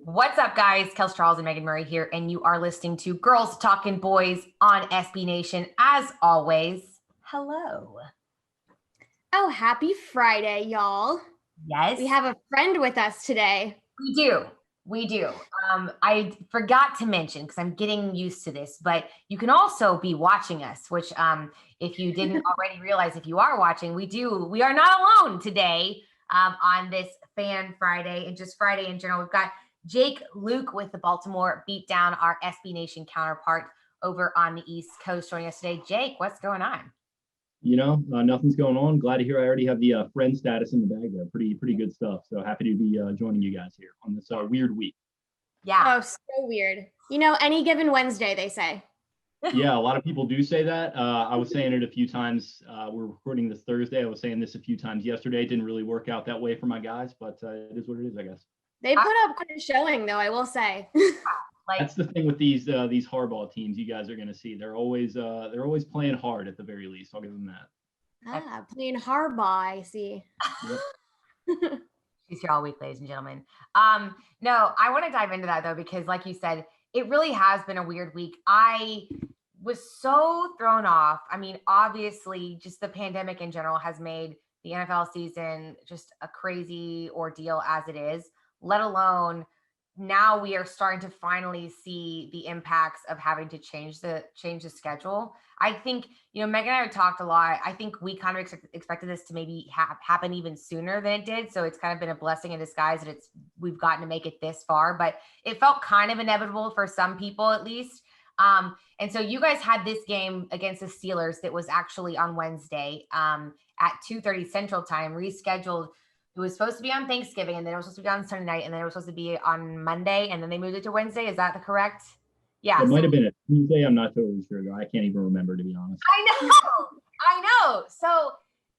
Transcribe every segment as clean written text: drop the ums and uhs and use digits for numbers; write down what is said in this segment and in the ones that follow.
What's up, guys? Kelsey Charles and Meg Murray here, and you are listening to Girls Talkin Boys on SB Nation. As always, hello. Oh, happy Friday, y'all. Yes. We have a friend with us today. We do. I forgot to mention, because I'm getting used to this, but you can also be watching us, which if you didn't already realize, if you are watching, we are not alone today on this Fan Friday and just Friday in general. We've got Jake Loque with the Baltimore Beatdown, our SB Nation counterpart over on the East Coast, joining us today. Jake, what's going on? Nothing's going on. Glad to hear I already have the friend status in the bag there. Pretty good stuff. So happy to be joining you guys here on this weird week. Yeah. Oh, so weird. Any given Wednesday, they say. Yeah, a lot of people do say that. I was saying it a few times. We're recording this Thursday. I was saying this a few times yesterday. It didn't really work out that way for my guys, but it is what it is, I guess. They put up quite a showing, though, I will say. That's the thing with these Harbaugh teams you guys are going to see. They're always playing hard at the very least. I'll give them that. Playing Harbaugh, I see. Yep. She's here all week, ladies and gentlemen. No, I want to dive into that, though, because like you said, it really has been a weird week. I was so thrown off. I mean, obviously, just the pandemic in general has made the NFL season just a crazy ordeal as it is, let alone now we are starting to finally see the impacts of having to change the schedule. I think, Meg and I have talked a lot. I think we kind of expected this to maybe happen even sooner than it did. So it's kind of been a blessing in disguise that we've gotten to make it this far, but it felt kind of inevitable for some people at least. And so you guys had this game against the Steelers that was actually on Wednesday at 2:30 Central Time, rescheduled. It was supposed to be on Thanksgiving, and then it was supposed to be on Sunday night, and then it was supposed to be on Monday, and then they moved it to Wednesday. Is that the correct? Yeah. It might have been a Tuesday. I'm not totally sure, though. I can't even remember, to be honest. I know. So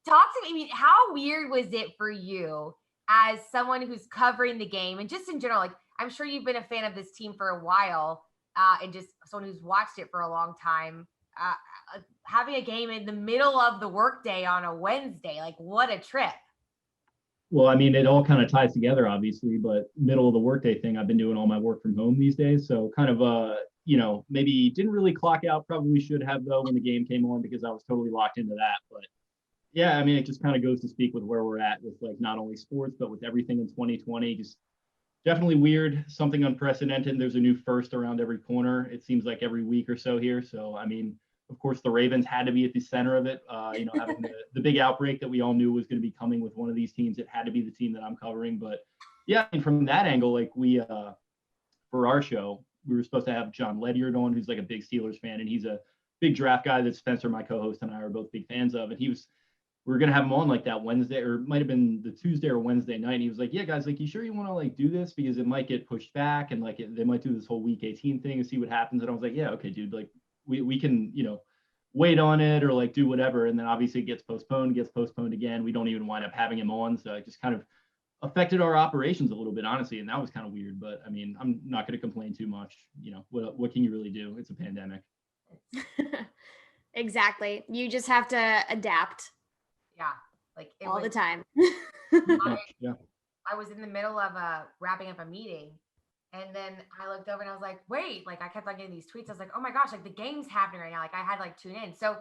talk to me. I mean, how weird was it for you as someone who's covering the game and just in general? Like, I'm sure you've been a fan of this team for a while, and just someone who's watched it for a long time. Having a game in the middle of the workday on a Wednesday, like what a trip. Well, I mean, it all kind of ties together, obviously, but middle of the workday thing, I've been doing all my work from home these days. So kind of, maybe didn't really clock out, probably should have, though, when the game came on, because I was totally locked into that. But yeah, I mean, it just kind of goes to speak with where we're at with like not only sports, but with everything in 2020. Just definitely weird, something unprecedented. There's a new first around every corner. It seems like every week or so here. So, I mean, of course, the Ravens had to be at the center of it. Having the big outbreak that we all knew was going to be coming with one of these teams. It had to be the team that I'm covering. But yeah, and from that angle, like for our show, we were supposed to have John Ledyard on, who's like a big Steelers fan, and he's a big draft guy that Spencer, my co-host, and I are both big fans of. And we were going to have him on like that Wednesday, or it might have been the Tuesday or Wednesday night. And he was like, yeah, guys, like, you sure you want to like do this? Because it might get pushed back, and like they might do this whole week 18 thing and see what happens. And I was like, yeah, okay, dude, like we can, wait on it or like do whatever. And then obviously it gets postponed again. We don't even wind up having him on. So it just kind of affected our operations a little bit, honestly. And that was kind of weird, but I mean, I'm not going to complain too much. What can you really do? It's a pandemic. Exactly. You just have to adapt. Yeah. Like all the time. I was in the middle of wrapping up a meeting. And then I looked over and I was like, wait, like I kept on getting these tweets. I was like, oh my gosh, like the game's happening right now. Like I had to like tune in. So,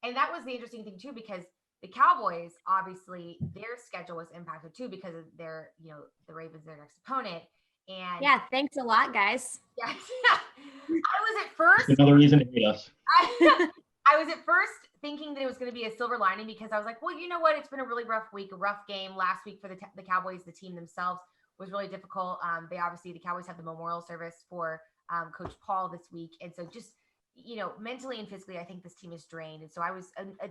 and that was the interesting thing too, because the Cowboys, obviously their schedule was impacted too, because of their, the Ravens, their next opponent. And yeah, thanks a lot, guys. Yeah. I was at first. Another reason to hate us. I was at first thinking that it was going to be a silver lining, because I was like, well, you know what? It's been a really rough week, a rough game last week for the Cowboys, the team themselves. Was really difficult. The Cowboys have the memorial service for Coach Paul this week. And so just, mentally and physically, I think this team is drained. And so I was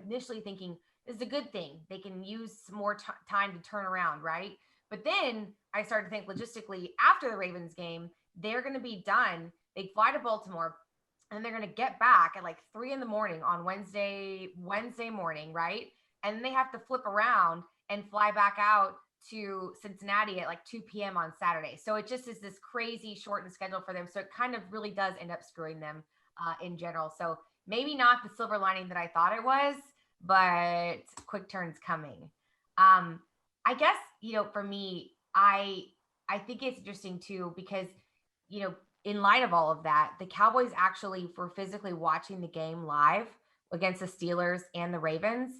initially thinking this is a good thing. They can use some more time to turn around, right? But then I started to think logistically, after the Ravens game, they're going to be done. They fly to Baltimore, and they're going to get back at like 3 a.m. on Wednesday morning, right? And then they have to flip around and fly back out to Cincinnati at like 2 p.m. on Saturday. So it just is this crazy shortened schedule for them. So it kind of really does end up screwing them in general. So maybe not the silver lining that I thought it was, but quick turns coming. I guess, for me, I I think it's interesting too, because, in light of all of that, the Cowboys actually were physically watching the game live against the Steelers and the Ravens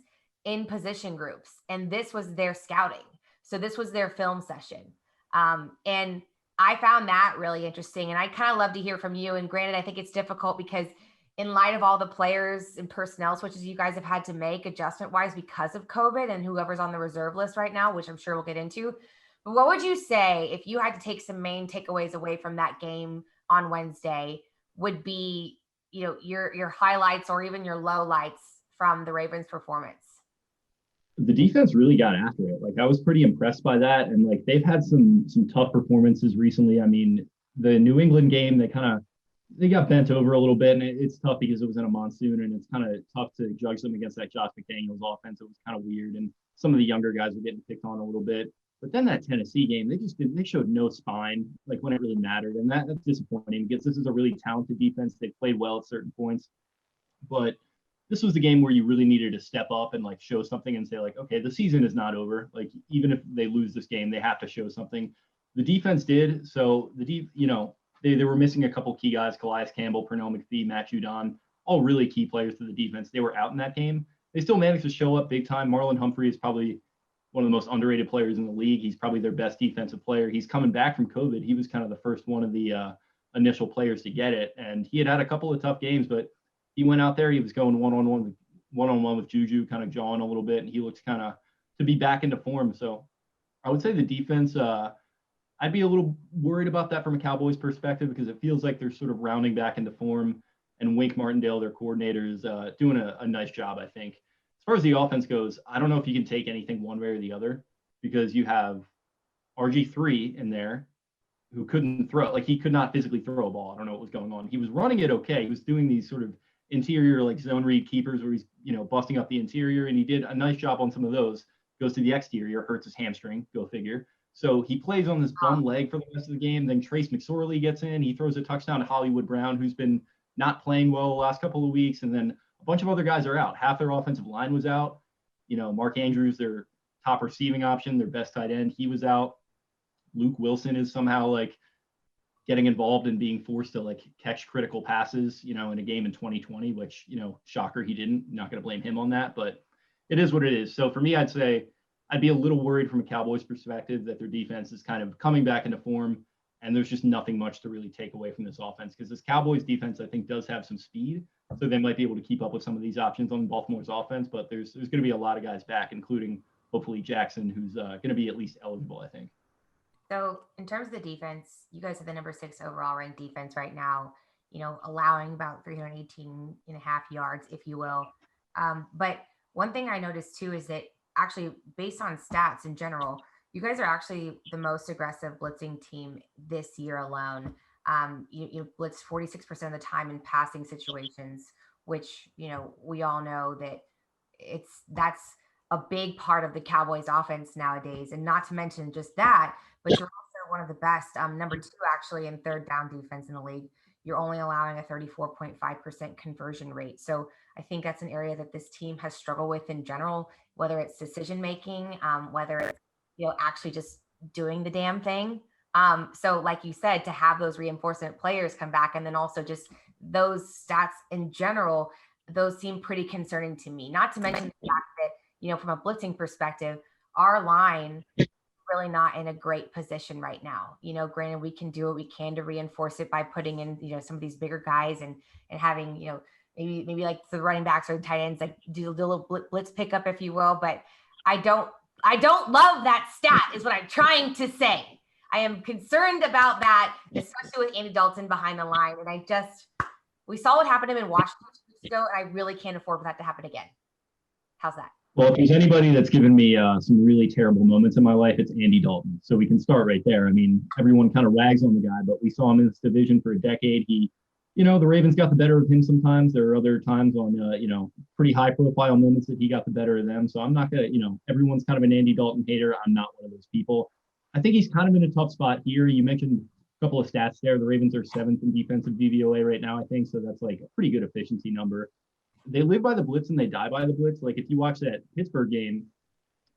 in position groups. And this was their scouting. So this was their film session. And I found that really interesting. And I kind of love to hear from you. And granted, I think it's difficult because in light of all the players and personnel switches you guys have had to make adjustment wise because of COVID and whoever's on the reserve list right now, which I'm sure we'll get into. But what would you say if you had to take some main takeaways away from that game on Wednesday would be, your highlights or even your lowlights from the Ravens performance? The defense really got after it. Like I was pretty impressed by that. And like they've had some tough performances recently. I mean, the New England game, they got bent over a little bit, and it's tough because it was in a monsoon, and it's kind of tough to judge them against that Josh McDaniels offense. It was kind of weird, and some of the younger guys were getting picked on a little bit. But then that Tennessee game, they showed no spine, like when it really mattered, and that's disappointing because this is a really talented defense. They played well at certain points, but this was the game where you really needed to step up and like show something and say like, okay, the season is not over. Like even if they lose this game, they have to show something. The defense did. So they were missing a couple key guys: Calais Campbell, Pernell McPhee, Matt Judon, all really key players to the defense. They were out in that game. They still managed to show up big time. Marlon Humphrey is probably one of the most underrated players in the league. He's probably their best defensive player. He's coming back from COVID. He was kind of the first one of the initial players to get it, and he had a couple of tough games, but he went out there. He was going one-on-one with Juju, kind of jawing a little bit, and he looks kind of to be back into form. So I would say the defense, I'd be a little worried about that from a Cowboys perspective because it feels like they're sort of rounding back into form, and Wink Martindale, their coordinator, is doing a nice job, I think. As far as the offense goes, I don't know if you can take anything one way or the other because you have RG3 in there who couldn't throw. Like he could not physically throw a ball. I don't know what was going on. He was running it okay. He was doing these sort of interior like zone read keepers where he's busting up the interior, and he did a nice job on some of those. Goes to the exterior, hurts his hamstring, go figure. So he plays on this bum leg for the rest of the game. Then Trace McSorley gets in. He throws a touchdown to Hollywood Brown, who's been not playing well the last couple of weeks. And then a bunch of other guys are out. Half their offensive line was out. Mark Andrews, their top receiving option, their best tight end, he was out. Luke Wilson is somehow like getting involved and being forced to like catch critical passes, in a game in 2020, which, shocker, he didn't. I'm not going to blame him on that, but it is what it is. So for me, I'd say I'd be a little worried from a Cowboys perspective that their defense is kind of coming back into form, and there's just nothing much to really take away from this offense because this Cowboys defense, I think, does have some speed, so they might be able to keep up with some of these options on Baltimore's offense, but there's going to be a lot of guys back, including hopefully Jackson, who's going to be at least eligible, I think. So in terms of the defense, you guys have the number 6 overall ranked defense right now, allowing about 318 and a half yards, if you will. But one thing I noticed too is that actually based on stats in general, you guys are actually the most aggressive blitzing team this year alone. You blitz 46% of the time in passing situations, which, we all know that that's a big part of the Cowboys offense nowadays. And not to mention just that, but you're also one of the best, number 2 actually in third down defense in the league. You're only allowing a 34.5% conversion rate. So I think that's an area that this team has struggled with in general, whether it's decision making, whether it's, actually just doing the damn thing. So like you said, to have those reinforcement players come back, and then also just those stats in general, those seem pretty concerning to me. Not to mention the fact that, from a blitzing perspective, our line is really not in a great position right now. Granted, we can do what we can to reinforce it by putting in, some of these bigger guys and having, maybe like the running backs or the tight ends, like do a little blitz pickup, if you will. But I don't love that stat is what I'm trying to say. I am concerned about that, especially with Andy Dalton behind the line. And we saw what happened to him in Washington 2 weeks ago, and I really can't afford for that to happen again. How's that? Well, if there's anybody that's given me some really terrible moments in my life, it's Andy Dalton. So we can start right there. I mean, everyone kind of rags on the guy, but we saw him in this division for a decade. He, the Ravens got the better of him sometimes. There are other times on, pretty high profile moments that he got the better of them. So I'm not going to, everyone's kind of an Andy Dalton hater. I'm not one of those people. I think he's kind of in a tough spot here. You mentioned a couple of stats there. The Ravens are 7th in defensive DVOA right now, I think. So that's like a pretty good efficiency number. They live by the blitz and they die by the blitz. Like if you watch that Pittsburgh game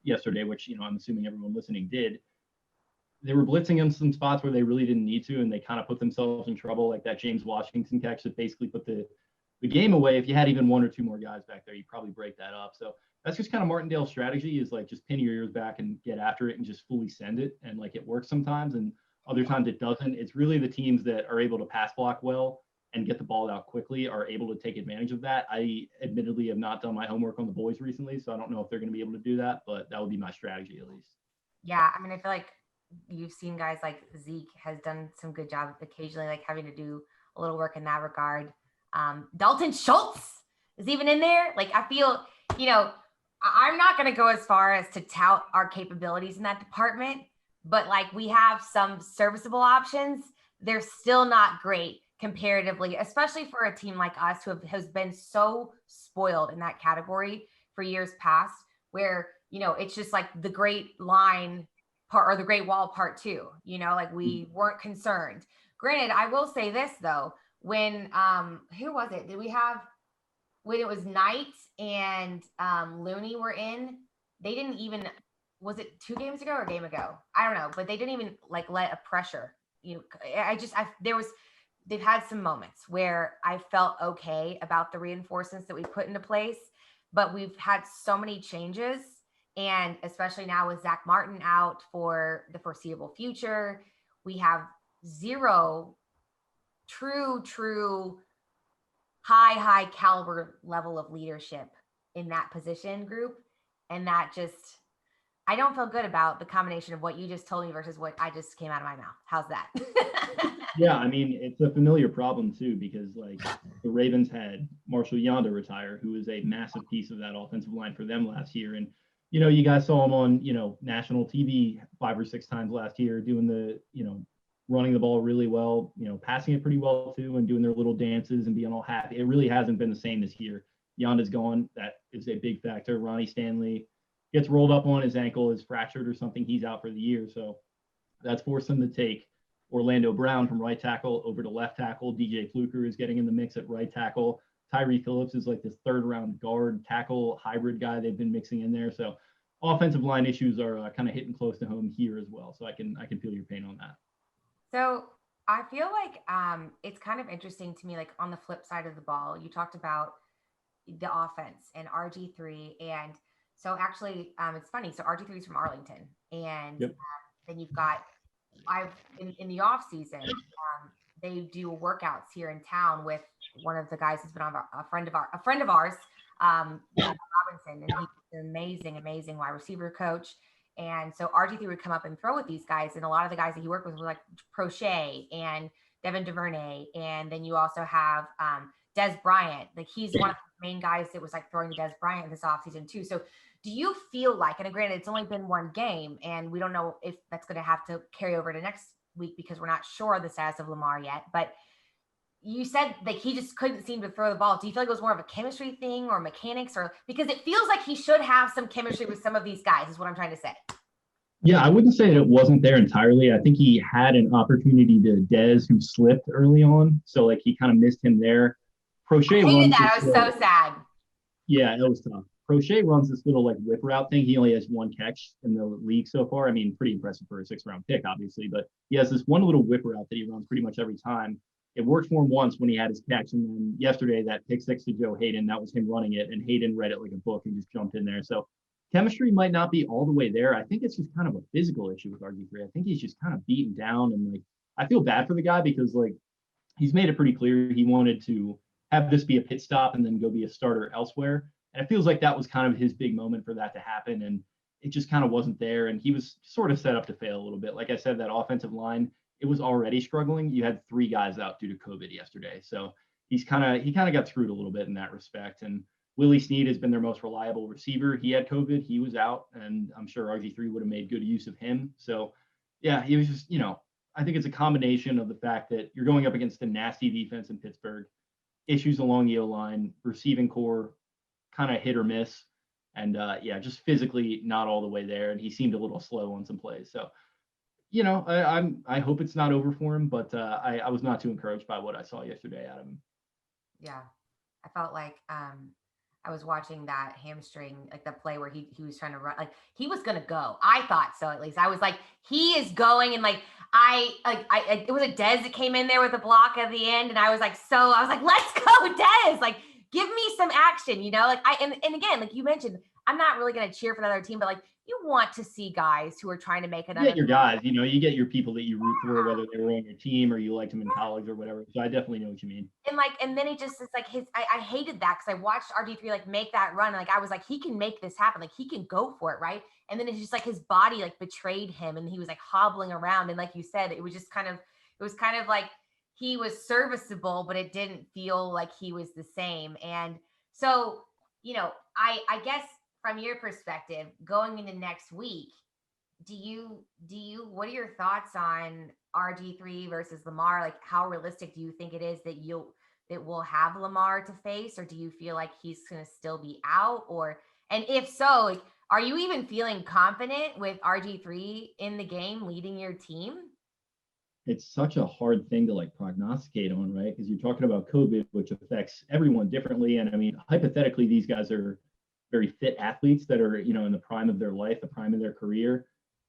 yesterday, which, I'm assuming everyone listening did, they were blitzing in some spots where they really didn't need to, and they kind of put themselves in trouble, like that James Washington catch that basically put the game away. If you had even one or two more guys back there, you'd probably break that up. So that's just kind of Martindale's strategy, is like just pin your ears back and get after it and just fully send it. And like it works sometimes, and other times it doesn't. It's really the teams that are able to pass block well and get the ball out quickly are able to take advantage of that. I admittedly have not done my homework on the boys recently, so I don't know if they're going to be able to do that, but that would be my strategy at least. Yeah, I mean, I feel like you've seen guys like Zeke has done some good job occasionally, like having to do a little work in that regard. Dalton Schultz is even in there. Like, I feel, I'm not going to go as far as to tout our capabilities in that department, but like we have some serviceable options. They're still not great comparatively, especially for a team like us who has been so spoiled in that category for years past, where, it's just like the great line part or the great wall part two, like we weren't concerned. Granted, I will say this though, when, who was it? Did we have, when it was Knight and Looney were in, they didn't even, was it 2 games ago or a game ago? I don't know, but they didn't even like let a pressure, they've had some moments where I felt okay about the reinforcements that we put into place, but we've had so many changes. And especially now with Zach Martin out for the foreseeable future, we have zero true high caliber level of leadership in that position group. And that just, I don't feel good about the combination of what you just told me versus what I just came out of my mouth. How's that? Yeah, I mean, it's a familiar problem too, because like the Ravens had Marshall Yanda retire, who was a massive piece of that offensive line for them last year. And, you guys saw him on, national TV 5 or 6 times last year doing the, running the ball really well, passing it pretty well too, and doing their little dances and being all happy. It really hasn't been the same this year. Yanda's gone. That is a big factor. Ronnie Stanley gets rolled up on his ankle, is fractured or something. He's out for the year. So that's forced them to take Orlando Brown from right tackle over to left tackle. DJ Fluker is getting in the mix at right tackle. Tyree Phillips is like this 3rd round guard tackle hybrid guy they've been mixing in there. So offensive line issues are kind of hitting close to home here as well. So I can feel your pain on that. So I feel like it's kind of interesting to me, like on the flip side of the ball, you talked about the offense and RG3. And so actually it's funny. So RG3 is from Arlington, and Yep. Then you've got, in the off season, they do workouts here in town with one of the guys who's been on a friend of ours, Robinson, and he's an amazing wide receiver coach. And so RG3 would come up and throw with these guys, and a lot of the guys that he worked with were like Prochet and Devin DuVernay, and then you also have Dez Bryant. Like he's one of the main guys that was like throwing to Dez Bryant this offseason too. So do you feel like, and granted, it's only been 1 game, and we don't know if that's going to have to carry over to next week because we're not sure of the status of Lamar yet, but you said like he just couldn't seem to throw the ball. Do you feel like it was more of a chemistry thing or mechanics, or because it feels like he should have some chemistry with some of these guys is what I'm trying to say? Yeah, I wouldn't say that it wasn't there entirely. I think he had an opportunity to Dez, who slipped early on. So like he kind of missed him there. Prochet I hated runs that. I was so sad. Yeah, it was tough. Prochet runs this little like whip route thing. He only has 1 catch in the league so far. I mean, pretty impressive for a 6th round pick, obviously, but he has this one little whip route that he runs pretty much every time. It worked for him once when he had his catch, and then yesterday that pick 6 to Joe Hayden, that was him running it, and Hayden read it like a book and just jumped in there. So chemistry might not be all the way there. I think it's just kind of a physical issue with RG3. I think he's just kind of beaten down, and like I feel bad for the guy because like he's made it pretty clear he wanted to have this be a pit stop and then go be a starter elsewhere. And it feels like that was kind of his big moment for that to happen. And it just kind of wasn't there. And he was sort of set up to fail a little bit. Like I said, that offensive line, it was already struggling. You had 3 guys out due to COVID yesterday. So he kind of got screwed a little bit in that respect. And Willie Snead has been their most reliable receiver. He had COVID. He was out. And I'm sure RG3 would have made good use of him. So yeah, he was just, I think it's a combination of the fact that you're going up against a nasty defense in Pittsburgh, issues along the O-line, receiving core, kind of hit or miss, and just physically not all the way there. And he seemed a little slow on some plays. So, I hope it's not over for him, but I was not too encouraged by what I saw yesterday out of him. Yeah, I felt like I was watching that hamstring, like the play where he was trying to run, like he was gonna go. I thought so, at least. I was like, he is going, and like it was a Dez that came in there with a block at the end, and I was like, let's go, Dez! Like, give me some action, Like and again, like you mentioned, I'm not really gonna cheer for another team, but like you want to see guys who are trying to make another. You get your guys, you get your people that you root for, whether they were on your team or you liked them in college or whatever. So I definitely know what you mean. And then it's like I hated that because I watched RG3 like make that run. And like I was like, he can make this happen. Like he can go for it, right? And then it's just like his body like betrayed him, and he was like hobbling around. And like you said, it was kind of like he was serviceable, but it didn't feel like he was the same. And so, I guess from your perspective, going into next week, what are your thoughts on RG3 versus Lamar? Like, how realistic do you think it is that we'll have Lamar to face, or do you feel like he's going to still be out? And if so, like, are you even feeling confident with RG3 in the game leading your team? It's such a hard thing to like prognosticate on, right? Because you're talking about COVID, which affects everyone differently. And I mean, hypothetically, these guys are very fit athletes that are, in the prime of their life, the prime of their career.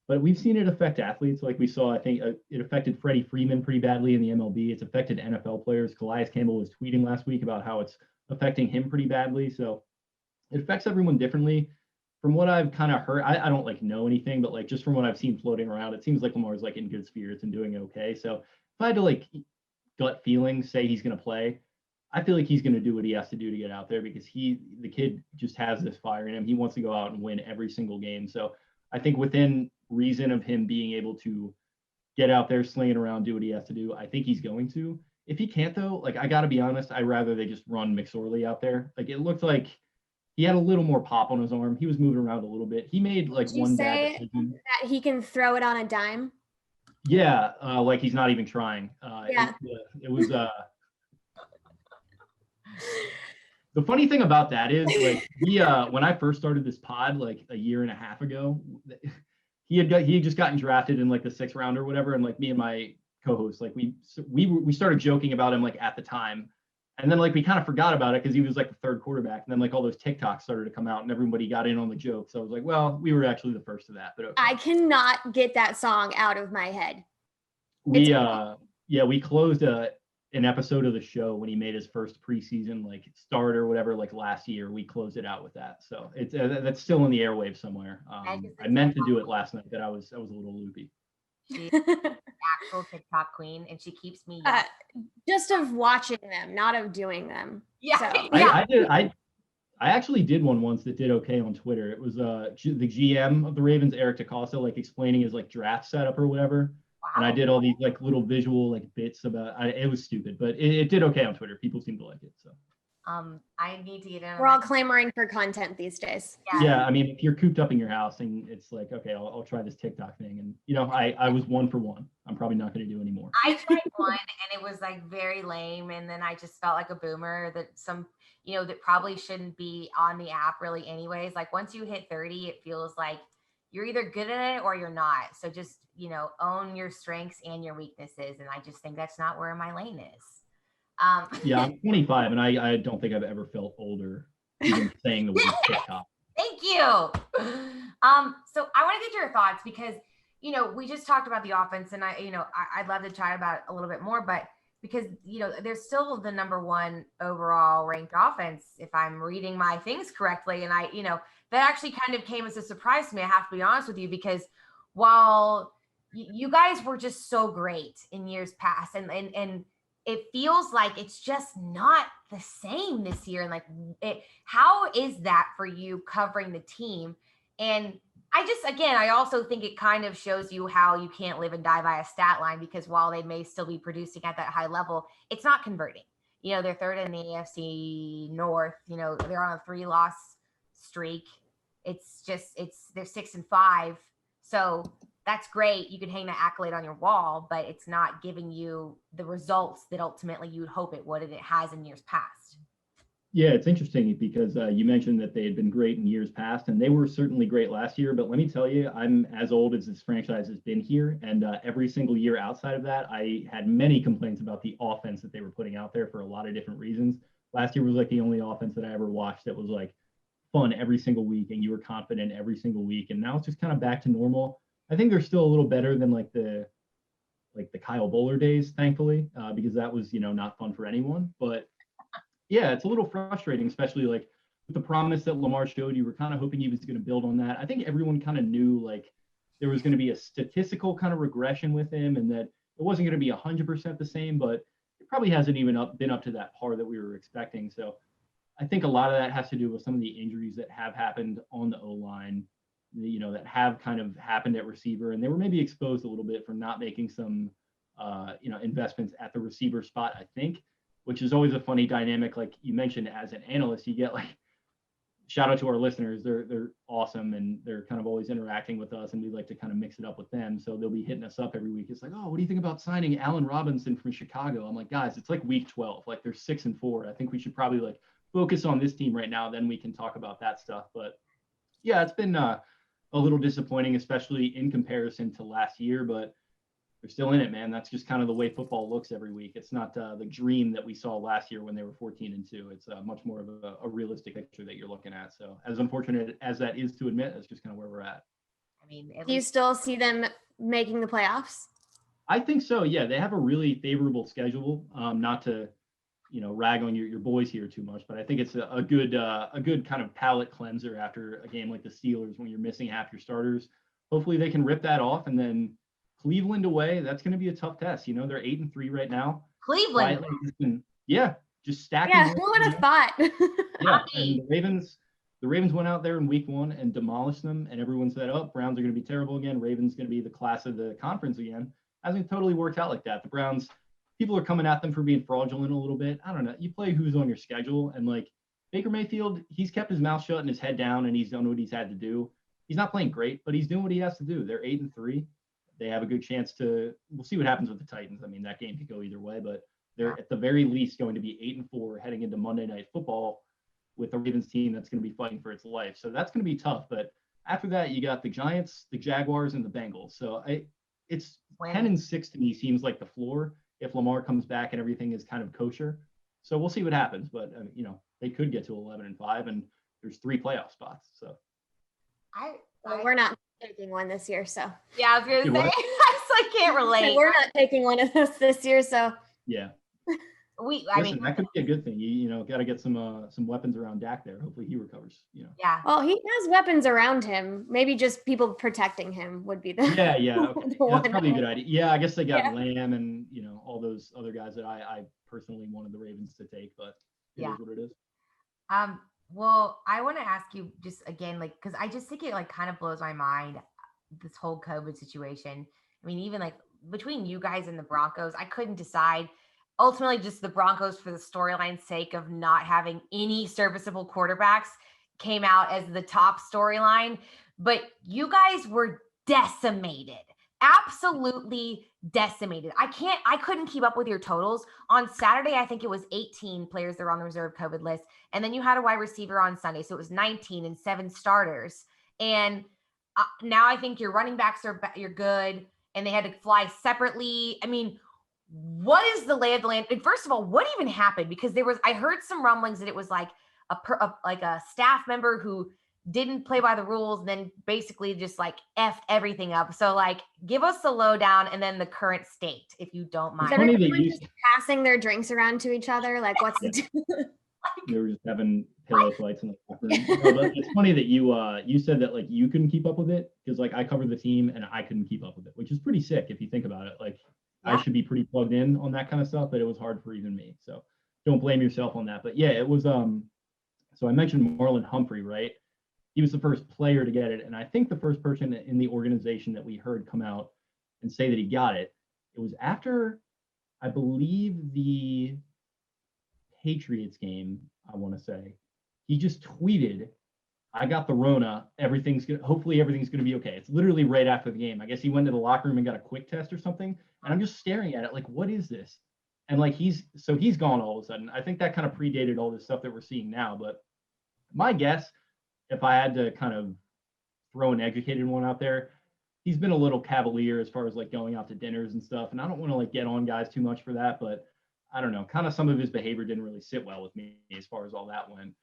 But we've seen it affect athletes. Like we saw, I think it affected Freddie Freeman pretty badly in the MLB. It's affected NFL players. Calais Campbell was tweeting last week about how it's affecting him pretty badly. So it affects everyone differently. From what I've kind of heard, I don't like know anything, but like just from what I've seen floating around, it seems like Lamar's like in good spirits and doing okay. So if I had to like gut feeling say he's going to play, I feel like he's going to do what he has to do to get out there, because the kid just has this fire in him. He wants to go out and win every single game. So I think within reason of him being able to get out there, slinging around, do what he has to do, I think he's going to. If he can't though, like I got to be honest, I'd rather they just run McSorley out there. Like it looked like he had a little more pop on his arm. He was moving around a little bit. He made like one bad decision. That he can throw it on a dime? Yeah, like he's not even trying. Yeah. It was the funny thing about that is like when I first started this pod like a year and a half ago, he had just gotten drafted in like the 6th round or whatever, and like me and my co-host, like we started joking about him like at the time. And then like we kind of forgot about it because he was like the 3rd quarterback. And then like all those TikToks started to come out and everybody got in on the joke. So I was like, well, we were actually the first of that. But okay. I cannot get that song out of my head. We closed an episode of the show when he made his first preseason like start or whatever, like last year. We closed it out with that. So it's that's still in the airwaves somewhere. I meant to do it last night, but I was a little loopy. She's actual TikTok queen, and she keeps me just of watching them, not of doing them. Yeah, so. I actually did one once that did okay on Twitter. It was the GM of the Ravens, Eric DeCosta, like explaining his like draft setup or whatever. Wow. And I did all these like little visual like bits about it. Was stupid, but it did okay on Twitter. People seem to like it. So I need to get in. We're all clamoring for content these days. Yeah, I mean, if you're cooped up in your house and it's like, okay, I'll try this TikTok thing, and I was 1 for 1. I'm probably not going to do any more. I tried one and it was like very lame, and then I just felt like a boomer that that probably shouldn't be on the app really anyways. Like once you hit 30, it feels like you're either good at it or you're not. So just own your strengths and your weaknesses, and I just think that's not where my lane is. Yeah, I'm 25, and I don't think I've ever felt older even saying the word TikTok. Thank you. So I want to get your thoughts because, we just talked about the offense, and I'd love to chat about it a little bit more, but because, there's still the number 1 overall ranked offense, if I'm reading my things correctly. And that actually kind of came as a surprise to me. I have to be honest with you, because while you guys were just so great in years past, and it feels like it's just not the same this year. And like, how is that for you covering the team? And I also think it kind of shows you how you can't live and die by a stat line, because while they may still be producing at that high level, it's not converting. They're 3rd in the AFC North. They're on a 3-loss streak. They're 6-5. So that's great. You can hang that accolade on your wall, but it's not giving you the results that ultimately you would hope it would, and it has in years past. Yeah, it's interesting because you mentioned that they had been great in years past, and they were certainly great last year. But let me tell you, I'm as old as this franchise has been here, and every single year outside of that, I had many complaints about the offense that they were putting out there for a lot of different reasons. last year was like the only offense that I ever watched that was like fun every single week and you were confident every single week. And now it's just kind of back to normal. I think they're still a little better than like the Kyle Bowler days, thankfully, because that was, not fun for anyone. But yeah, it's a little frustrating, especially like with the promise that Lamar showed. You were kind of hoping he was going to build on that. I think everyone kind of knew like there was going to be a statistical kind of regression with him and that it wasn't going to be 100% the same, but it probably hasn't even been up to that par that we were expecting. So I think a lot of that has to do with some of the injuries that have happened on the O-line, that have kind of happened at receiver, and they were maybe exposed a little bit for not making some, investments at the receiver spot, I think, which is always a funny dynamic. Like you mentioned, as an analyst, you get like, shout out to our listeners. They're awesome and they're kind of always interacting with us and we like to kind of mix it up with them. So they'll be hitting us up every week. It's like, oh, what do you think about signing Allen Robinson from Chicago? I'm like, guys, it's like week 12. Like they're 6-4. I think we should probably like focus on this team right now. Then we can talk about that stuff. But yeah, it's been a little disappointing, especially in comparison to last year, but they're still in it, man. That's just kind of the way football looks every week. It's not the dream that we saw last year when they were 14-2. It's much more of a realistic picture that you're looking at. So as unfortunate as that is to admit, that's just kind of where we're at. I mean, Do you still see them making the playoffs? I think so. Yeah, they have a really favorable schedule. Not to, rag on your boys here too much, but I think it's a good kind of palate cleanser after a game like the Steelers when you're missing half your starters. Hopefully they can rip that off, and then Cleveland away, that's going to be a tough test. They're 8-3 right now. Cleveland. Just stacking. Yeah, who would have thought? Yeah, and the Ravens went out there in week 1 and demolished them, and everyone said, oh, Browns are going to be terrible again. Ravens going to be the class of the conference again. Hasn't totally worked out like that. The Browns, people are coming at them for being fraudulent a little bit. I don't know. You play who's on your schedule, and like Baker Mayfield, he's kept his mouth shut and his head down, and he's done what he's had to do. He's not playing great, but he's doing what he has to do. They're 8-3. They have a good chance we'll see what happens with the Titans. I mean, that game could go either way, but they're at the very least going to be 8-4 heading into Monday Night Football with a Ravens team that's going to be fighting for its life. So that's going to be tough. But after that, you got the Giants, the Jaguars, and the Bengals. So it's 10-6 to me seems like the floor if Lamar comes back and everything is kind of kosher. So we'll see what happens. But, they could get to 11-5, and there's 3 playoff spots. So We're not taking one this year, so yeah, I was gonna say I can't relate. We're not taking one of those this year, so yeah. I mean, that could be a good thing. You got to get some weapons around Dak there. Hopefully he recovers. Yeah. Well, he has weapons around him. Maybe just people protecting him would be the Yeah. Okay. That's probably a good idea. Yeah, I guess they got Yeah. Lamb and all those other guys that I personally wanted the Ravens to take, but it is what it is. Well, I want to ask you just again, like, because I just think it like kind of blows my mind, this whole COVID situation. I mean, even like between you guys and the Broncos, I couldn't decide. Ultimately, just the Broncos, for the storyline's sake of not having any serviceable quarterbacks, came out as the top storyline. But you guys were decimated. Absolutely decimated. I couldn't keep up with your totals. On Saturday, I think it was 18 players that were on the reserve COVID list. And then you had a wide receiver on Sunday. So it was 19 and 7 starters. And now I think your running backs you're good. And they had to fly separately. I mean, what is the lay of the land? And first of all, what even happened? Because I heard some rumblings that it was like a staff member who didn't play by the rules and then basically just like effed everything up. So like give us the lowdown and then the current state, if you don't mind. Is everyone just passing their drinks around to each other? Like what's the deal? They were just having pillow fights in the locker room. No, but it's funny that you said that like you couldn't keep up with it, because like I covered the team and I couldn't keep up with it, which is pretty sick if you think about it. Like I should be pretty plugged in on that kind of stuff, but it was hard for even me. So don't blame yourself on that. But yeah, it was so I mentioned Marlon Humphrey, right? He was the first player to get it. And I think the first person in the organization that we heard come out and say that he got it, it was after, I believe, the Patriots game, I want to say. He just tweeted, I got the Rona. Hopefully everything's going to be okay. It's literally right after the game. I guess he went to the locker room and got a quick test or something. And I'm just staring at it like, what is this? And like, he's gone all of a sudden. I think that kind of predated all this stuff that we're seeing now. But my guess, if I had to kind of throw an educated one out there, he's been a little cavalier as far as like going out to dinners and stuff. And I don't want to like get on guys too much for that, but I don't know, kind of some of his behavior didn't really sit well with me as far as all that went.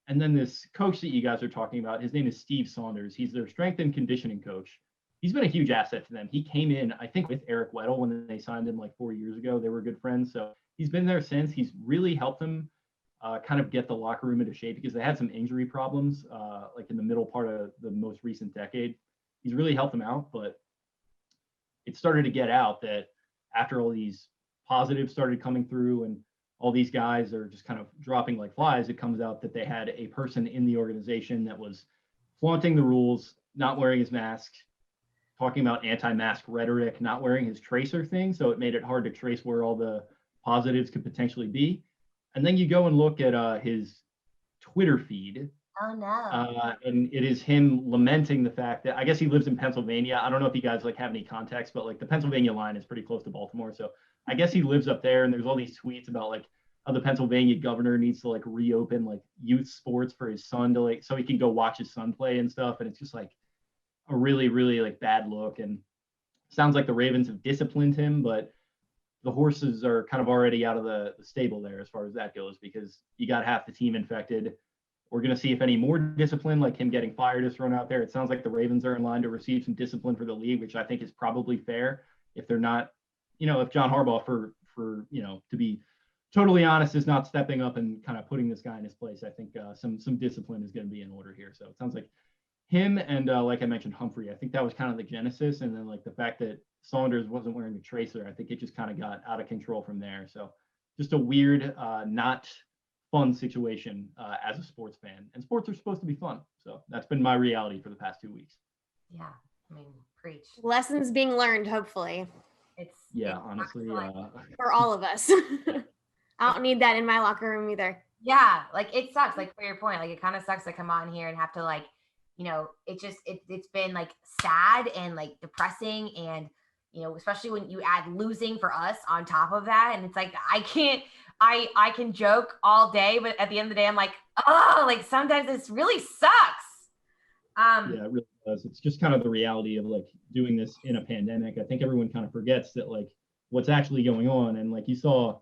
And then this coach that you guys are talking about, his name is Steve Saunders. He's their strength and conditioning coach. He's been a huge asset to them. He came in, I think, with Eric Weddle when they signed him like 4 years ago. They were good friends. So he's been there since. He's really helped them kind of get the locker room into shape because they had some injury problems like in the middle part of the most recent decade. He's really helped them out, but it started to get out that after all these positives started coming through and all these guys are just kind of dropping like flies, it comes out that they had a person in the organization that was flaunting the rules, not wearing his mask, talking about anti-mask rhetoric, not wearing his tracer thing. So it made it hard to trace where all the positives could potentially be. And then you go and look at his Twitter feed. Oh no. And it is him lamenting the fact that I guess he lives in Pennsylvania. I don't know if you guys like have any context, but like the Pennsylvania line is pretty close to Baltimore. So I guess he lives up there, and there's all these tweets about like how the Pennsylvania governor needs to like reopen like youth sports for his son to like so he can go watch his son play and stuff. And it's just like a really, really like bad look. And sounds like the Ravens have disciplined him, but the horses are kind of already out of the stable there as far as that goes, because you got half the team infected. We're going to see if any more discipline, like him getting fired, is thrown out there. It sounds like the Ravens are in line to receive some discipline for the league, which I think is probably fair. If they're not, if John Harbaugh, for to be totally honest, is not stepping up and kind of putting this guy in his place, I think some discipline is going to be in order here. So it sounds like him and like I mentioned, Humphrey. I think that was kind of the genesis, and then like the fact that Saunders wasn't wearing the tracer, I think it just kind of got out of control from there. So just a weird, not fun situation as a sports fan, and sports are supposed to be fun. So that's been my reality for the past 2 weeks. Yeah, I mean, preach. Lessons being learned, hopefully. It's Honestly, for all of us. I don't need that in my locker room either. Yeah, like it sucks. Like for your point, like it kind of sucks to come on here and have to like, it's been like sad and like depressing, and especially when you add losing for us on top of that, and it's like I can joke all day, but at the end of the day, I'm like, oh, like sometimes this really sucks. Yeah, it really does. It's just kind of the reality of like doing this in a pandemic. I think everyone kind of forgets that like what's actually going on. And like you saw,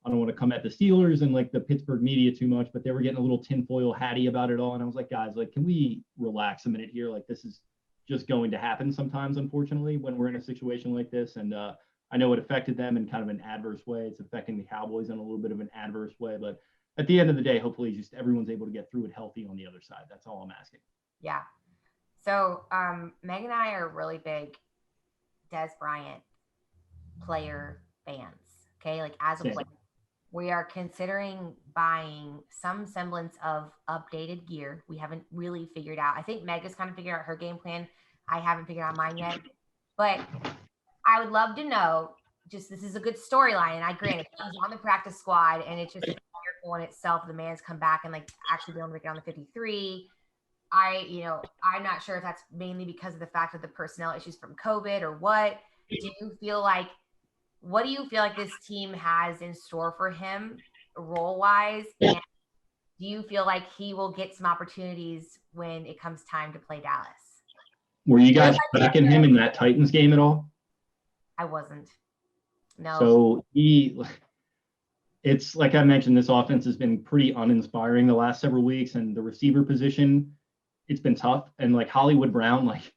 I don't want to come at the Steelers and like the Pittsburgh media too much, but they were getting a little tinfoil hatty about it all. And I was like, guys, like, can we relax a minute here? Like this is just going to happen sometimes, unfortunately, when we're in a situation like this. And I know it affected them in kind of an adverse way. It's affecting the Cowboys in a little bit of an adverse way. But at the end of the day, hopefully just everyone's able to get through it healthy on the other side. That's all I'm asking. Yeah. So Meg and I are really big Dez Bryant player fans. Okay. Like as a player, we are considering buying some semblance of updated gear. We haven't really figured out. I think Meg has kind of figured out her game plan. I haven't figured out mine yet. But I would love to know, just this is a good storyline. And I agree, if he's on the practice squad and it's just a miracle in itself, the man's come back and like actually be able to make it on the 53. I'm not sure if that's mainly because of the fact of the personnel issues from COVID or what. What do you feel like this team has in store for him role-wise? And do you feel like he will get some opportunities when it comes time to play Dallas? Were you guys backing him in that Titans game at all? I wasn't. No. So it's like I mentioned, this offense has been pretty uninspiring the last several weeks, and the receiver position, it's been tough. And like Hollywood Brown, like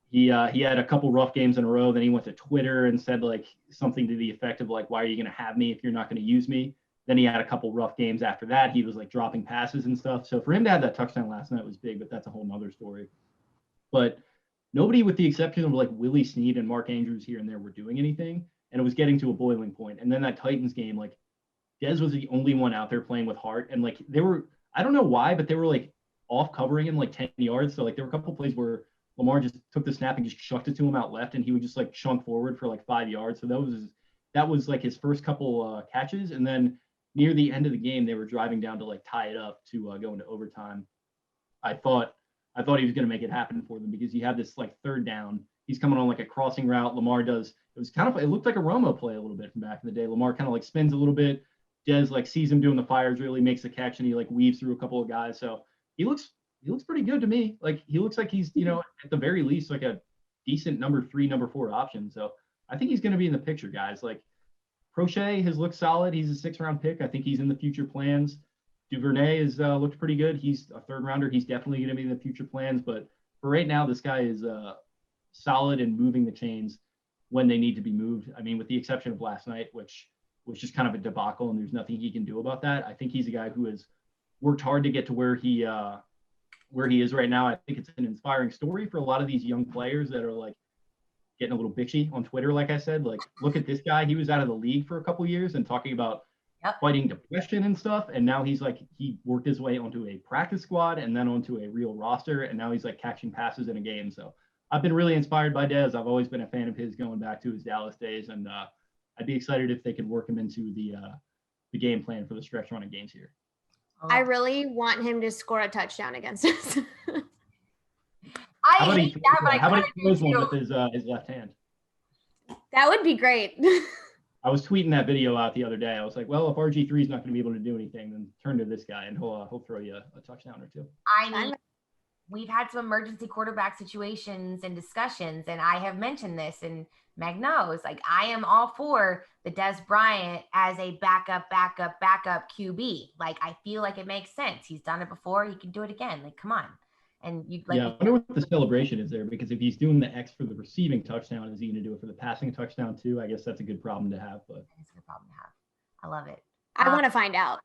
he had a couple rough games in a row. Then he went to Twitter and said like something to the effect of like, why are you going to have me if you're not going to use me? Then he had a couple rough games after that. He was like dropping passes and stuff. So for him to have that touchdown last night was big, but that's a whole nother story. But nobody, with the exception of like Willie Snead and Mark Andrews here and there, were doing anything. And it was getting to a boiling point. And then that Titans game, like Dez was the only one out there playing with heart. And like they were, I don't know why, but they were like off covering him like 10 yards. So like there were a couple plays where Lamar just took the snap and just chucked it to him out left, and he would just like chunk forward for like 5 yards. So that was like his first couple catches. And then near the end of the game, they were driving down to like tie it up to go into overtime. I thought he was going to make it happen for them, because you have this like third down. He's coming on like a crossing route. Lamar does. It looked like a Romo play a little bit from back in the day. Lamar kind of like spins a little bit. Dez like sees him doing the fire drill. He makes the catch, and he like weaves through a couple of guys. So he looks pretty good to me. Like he looks like he's, at the very least, like a decent number 3, number 4 option. So I think he's going to be in the picture, guys. Like Prochet has looked solid. He's a 6th-round pick. I think he's in the future plans. Duvernay has looked pretty good. He's a 3rd-rounder. He's definitely going to be in the future plans. But for right now, this guy is solid and moving the chains when they need to be moved. I mean, with the exception of last night, which was just kind of a debacle, and there's nothing he can do about that. I think he's a guy who has worked hard to get to where he is right now. I think it's an inspiring story for a lot of these young players that are like getting a little bitchy on Twitter. Like I said, like, look at this guy. He was out of the league for a couple of years and talking about fighting depression and stuff. And now he's like, he worked his way onto a practice squad and then onto a real roster. And now he's like catching passes in a game. So I've been really inspired by Dez. I've always been a fan of his going back to his Dallas days. And I'd be excited if they could work him into the game plan for the stretch running games here. I really want him to score a touchdown against us. How about he throws one with his left hand? That would be great. I was tweeting that video out the other day. I was like, well, if RG3 is not going to be able to do anything, then turn to this guy and he'll throw you a touchdown or two. I mean, we've had some emergency quarterback situations and discussions, and I have mentioned this, and Meg knows, like, I am all for the Dez Bryant as a backup QB. Like, I feel like it makes sense. He's done it before. He can do it again. Like, come on. And you like, I wonder what the celebration is there, because if he's doing the X for the receiving touchdown, is he going to do it for the passing touchdown too? I guess that's a good problem to have. But it's a good problem to have. I love it. I want to find out.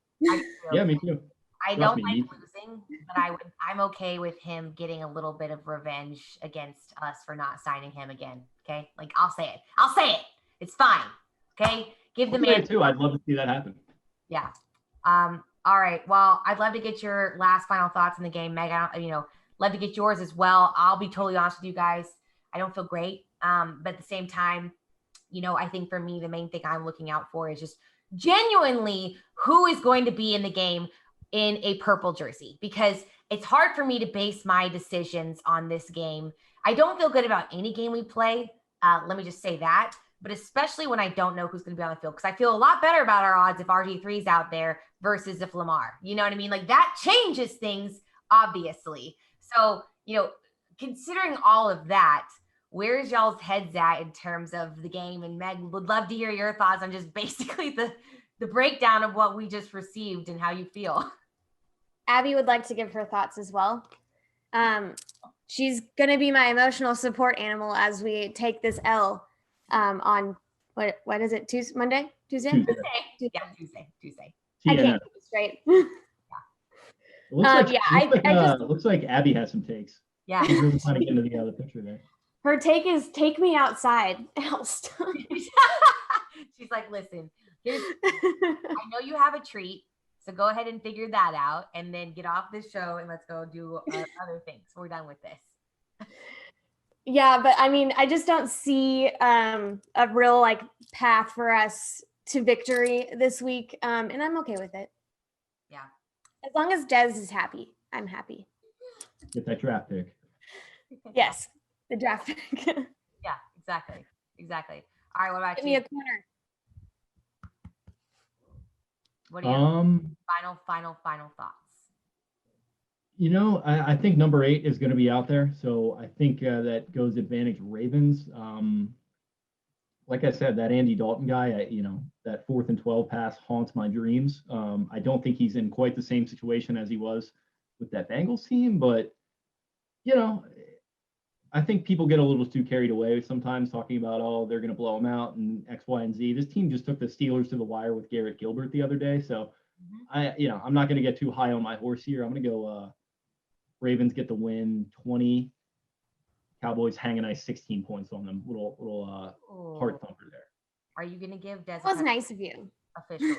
Yeah, me too. I don't like losing, but I'm okay with him getting a little bit of revenge against us for not signing him again. Okay, like, I'll say it. It's fine. Okay, give the man too. I'd love to see that happen. Yeah. All right. Well, I'd love to get your last final thoughts in the game, Meg. Love to get yours as well. I'll be totally honest with you guys. I don't feel great. But at the same time, I think for me, the main thing I'm looking out for is just genuinely who is going to be in the game in a purple jersey, because it's hard for me to base my decisions on this game. I don't feel good about any game we play. Let me just say that. But especially when I don't know who's going to be on the field, because I feel a lot better about our odds if RG3 is out there versus if Lamar. You know what I mean? Like, that changes things, obviously. So, considering all of that, where's y'all's heads at in terms of the game? And Meg, would love to hear your thoughts on just basically the breakdown of what we just received and how you feel. Abby would like to give her thoughts as well. She's going to be my emotional support animal as we take this L on what is it? Monday? Tuesday? Yeah, Tuesday. I can't keep it straight. Looks like Abby has some takes. Yeah. She's really trying to get into the other picture there. Her take is, take me outside. She's like, listen, I know you have a treat, so go ahead and figure that out, and then get off this show and let's go do other things. We're done with this. Yeah, but I mean, I just don't see a real path for us to victory this week, and I'm okay with it. Yeah. As long as Dez is happy, I'm happy. Get that draft pick. Yes, the draft pick. Yeah, exactly. All right, what about Give you? me a corner. What are your final thoughts? I think number 8 is going to be out there, so I think that goes advantage Ravens. Like I said, that Andy Dalton guy, that 4th and 12 pass haunts my dreams. I don't think he's in quite the same situation as he was with that Bengals team, but I think people get a little too carried away sometimes talking about, oh, they're going to blow them out and X, Y, and Z. This team just took the Steelers to the wire with Garrett Gilbert the other day, so I'm not going to get too high on my horse here. I'm going to go Ravens get the win, 20. Cowboys hang a nice 16 points on them. Little heart thumper there. Are you going to give Dez? That was nice of you. Official.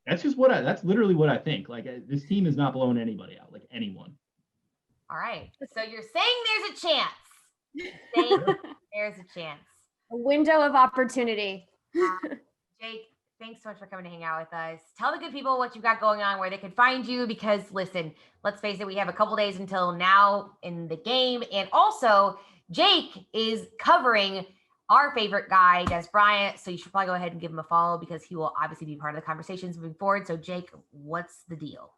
That's literally what I think. Like, this team is not blowing anybody out, like anyone. All right. So you're saying there's a chance. There's a chance. A window of opportunity. Jake, thanks so much for coming to hang out with us. Tell the good people what you've got going on, where they can find you, because listen, let's face it, we have a couple days until now in the game. And also, Jake is covering our favorite guy, Dez Bryant. So you should probably go ahead and give him a follow, because he will obviously be part of the conversations moving forward. So Jake, what's the deal?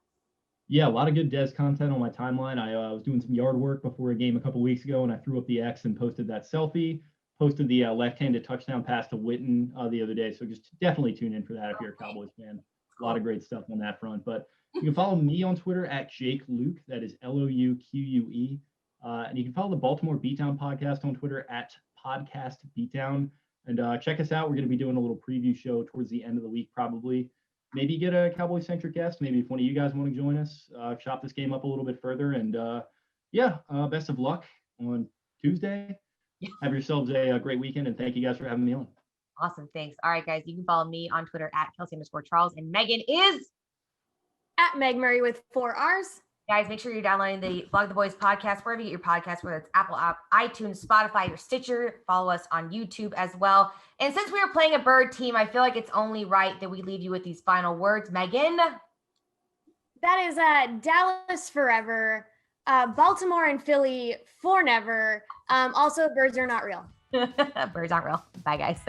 Yeah, a lot of good Dez content on my timeline. I was doing some yard work before a game a couple weeks ago, and I threw up the X and posted that selfie. posted the left-handed touchdown pass to Witten the other day. So just definitely tune in for that if you're a Cowboys fan. A lot of great stuff on that front. But you can follow me on Twitter at Jake Luke. That is Louque. And you can follow the Baltimore Beatdown podcast on Twitter at Podcast Beatdown. And check us out. We're going to be doing a little preview show towards the end of the week, probably. Maybe get a Cowboy-centric guest. Maybe if one of you guys want to join us, chop this game up a little bit further. And best of luck on Tuesday. Have yourselves a great weekend, and thank you guys for having me on. Awesome. Thanks. All right, guys, you can follow me on Twitter at Kelsey_Charles, and Megan is at Meg Murray with 4 R's. Guys, make sure you're downloading the Vlog the Boys podcast, wherever you get your podcast, whether it's Apple app, iTunes, Spotify, or Stitcher. Follow us on YouTube as well. And since we are playing a bird team, I feel like it's only right that we leave you with these final words. Megan? That is Dallas forever, Baltimore and Philly for never. Also, birds are not real. Birds aren't real. Bye, guys.